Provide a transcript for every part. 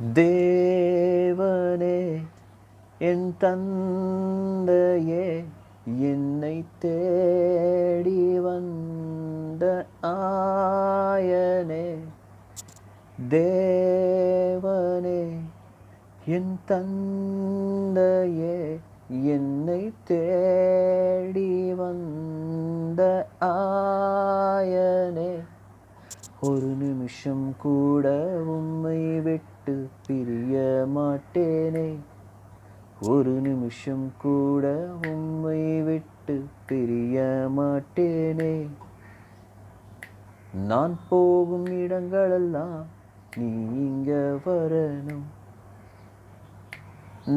தேவனே என் தந்தையே என்னை தேடி வந்த ஆயனே தேவனே என் தந்தையே என்னை தேடி வந்த ஆயனே ஒரு நிமிஷம் கூட உம்மை விட்டு பிரிய மாட்டேனே ஒரு நிமிஷம் கூட உம்மை விட்டு பிரிய மாட்டேனே நான் போகும் இடங்களெல்லாம் நீங்க வரணும்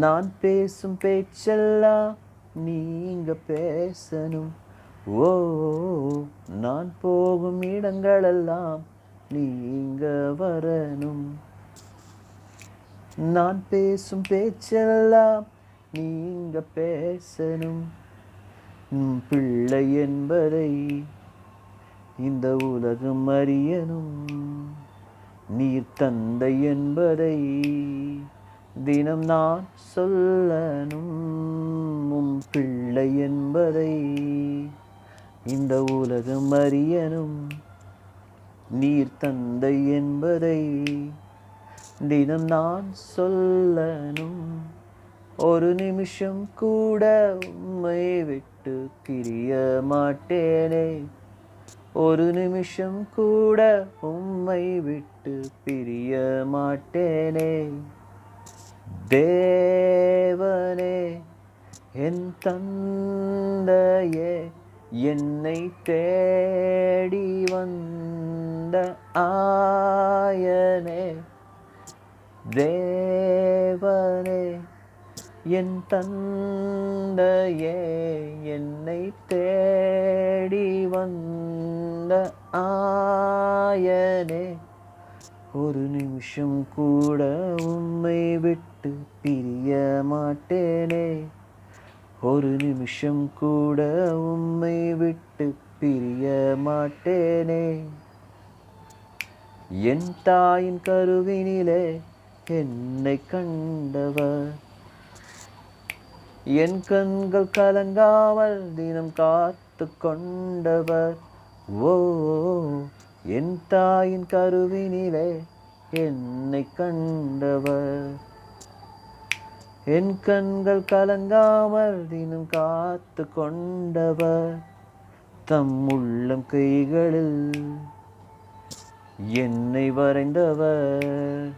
நான் பேசும் பேச்செல்லாம் நீங்க பேசணும் ஓ நான் போகும் இடங்களெல்லாம் நீங்க வரணும் நான் பேசும் பேச்செல்லாம் நீங்க பேசணும் பிள்ளை என்பதை இந்த உலகம் அறியணும் நீர் தந்தை என்பதை தினம் நான் சொல்லணும் பிள்ளை என்பதை இந்த உலகம் அறியணும் நீர் தந்தை என்பதை தினம் நான் சொல்லணும் ஒரு நிமிஷம் கூட உம்மை விட்டு பிரிய மாட்டேனே ஒரு நிமிஷம் கூட உம்மை விட்டு பிரிய மாட்டேனே தேவனே என் தந்தையே என்னை தேடி வந்த ஆயனே தேவனே என் தந்தையே என்னை தேடி வந்த ஆயனே ஒரு நிமிஷம் கூட உம்மை விட்டு பிரிய மாட்டேனே ஒரு நிமிஷம் கூட உம்மை விட்டு பிரிய மாட்டேனே என் தாயின் கருவினிலே என்னை கண்டவர் என் கண்கள் கலங்காமல் தினம் காத்து கொண்டவர் ஓ என் தாயின் கருவினிலே என்னை கண்டவர் என் கண்கள் கலங்காமல் தினம் காத்து கொண்டவர் தம் உள்ளம் கைகளில் என்னை வரைந்தவர்